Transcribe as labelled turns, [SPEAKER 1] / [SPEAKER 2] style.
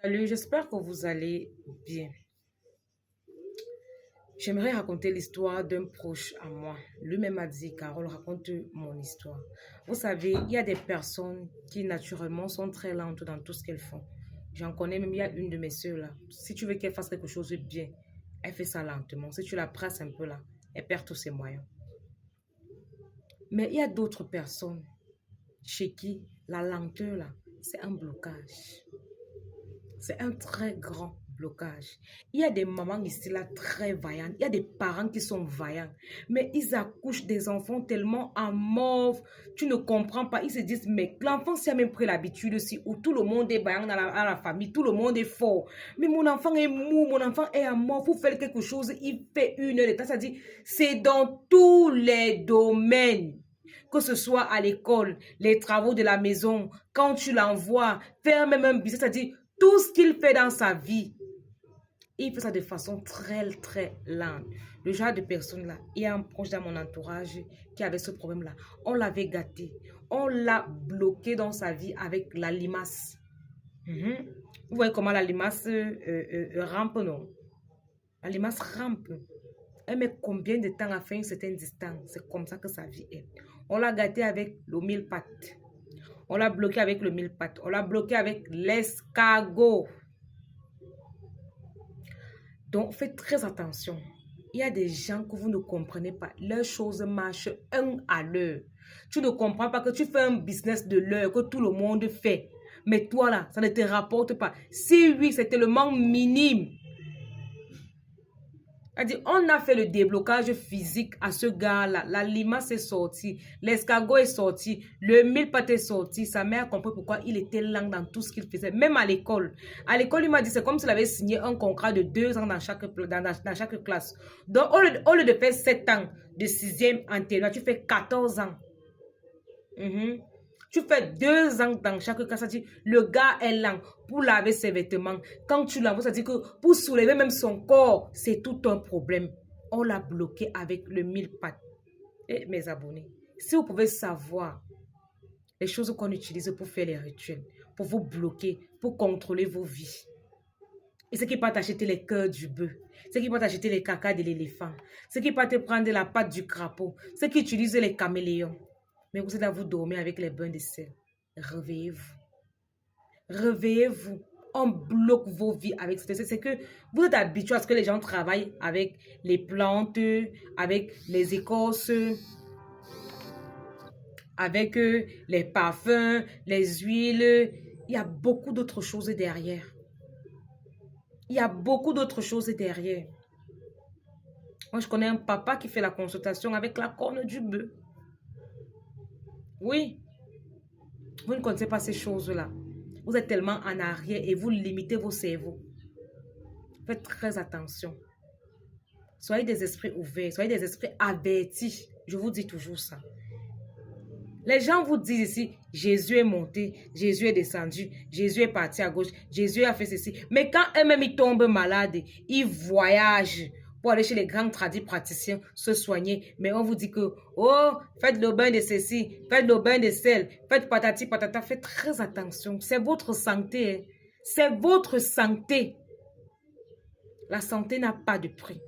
[SPEAKER 1] Salut, j'espère que vous allez bien. J'aimerais raconter l'histoire d'un proche à moi. Lui-même m'a dit, Carole, raconte mon histoire. Vous savez, il y a des personnes qui naturellement sont très lentes dans tout ce qu'elles font. J'en connais même, il y a une de mes soeurs là. Si tu veux qu'elle fasse quelque chose de bien, elle fait ça lentement. Si tu la presses un peu là, elle perd tous ses moyens. Mais il y a d'autres personnes chez qui la lenteur là, c'est un blocage. C'est un très grand blocage. Il y a des mamans ici là très vaillantes. Il y a des parents qui sont vaillants. Mais ils accouchent des enfants tellement amorphes. Tu ne comprends pas. Ils se disent, mais l'enfant s'y a même pris l'habitude aussi. Où tout le monde est vaillant dans la famille. Tout le monde est fort. Mais mon enfant est mou. Mon enfant est amorphe. Pour faire quelque chose, il fait une heure de temps. C'est-à-dire, c'est dans tous les domaines. Que ce soit à l'école, les travaux de la maison, quand tu l'envoies, faire même un business, c'est-à-dire tout ce qu'il fait dans sa vie, il fait ça de façon très, très lente. Le genre de personne-là, il y a un proche dans mon entourage qui avait ce problème-là. On l'avait gâté. On l'a bloqué dans sa vie avec la limace. Vous voyez comment la limace rampe, non? La limace rampe. Elle met combien de temps à faire une certaine distance? C'est comme ça que sa vie est. On l'a gâté avec le mille pattes. On l'a bloqué avec le mille pattes. On l'a bloqué avec l'escargot. Donc, faites très attention. Il y a des gens que vous ne comprenez pas. Leurs choses marchent un à l'heure. Tu ne comprends pas que tu fais un business de l'heure que tout le monde fait. Mais toi là, ça ne te rapporte pas. Si oui, c'est tellement minime. On a fait le déblocage physique à ce gars-là. La limace est sortie. L'escargot est sorti. Le mille-pattes est sorti. Sa mère a compris pourquoi il était lent dans tout ce qu'il faisait. Même à l'école. À l'école, il m'a dit c'est comme s'il avait signé un contrat de 2 ans dans chaque classe. Donc, au lieu de faire 7 ans de 6e en terminale, tu fais 14 ans. Tu fais 2 ans dans chaque cas, ça dit le gars est lent pour laver ses vêtements. Quand tu l'envoies, ça dit que pour soulever même son corps, c'est tout un problème. On l'a bloqué avec le mille pattes. Et mes abonnés, si vous pouvez savoir les choses qu'on utilise pour faire les rituels, pour vous bloquer, pour contrôler vos vies. Et ceux qui partent acheter les cœurs du bœuf, ceux qui partent acheter les cacas de l'éléphant, ceux qui partent prendre la patte du crapaud, ceux qui utilisent les caméléons. Mais vous êtes là, vous dormez avec les bains de sel. Réveillez-vous. Réveillez-vous. On bloque vos vies avec ça. C'est que vous êtes habitué à ce que les gens travaillent avec les plantes, avec les écorces, avec les parfums, les huiles. Il y a beaucoup d'autres choses derrière. Il y a beaucoup d'autres choses derrière. Moi, je connais un papa qui fait la consultation avec la corne du bœuf. Oui. Vous ne connaissez pas ces choses-là. Vous êtes tellement en arrière et vous limitez vos cerveaux. Faites très attention. Soyez des esprits ouverts, soyez des esprits avertis. Je vous dis toujours ça. Les gens vous disent ici, Jésus est monté, Jésus est descendu, Jésus est parti à gauche, Jésus a fait ceci. Mais quand eux-mêmes ils tombent malades, ils voyagent pour aller chez les grands praticiens se soigner. Mais on vous dit que, oh, faites le bain de ceci, faites le bain de sel, faites patati patata. Faites très attention. C'est votre santé. Hein. C'est votre santé. La santé n'a pas de prix.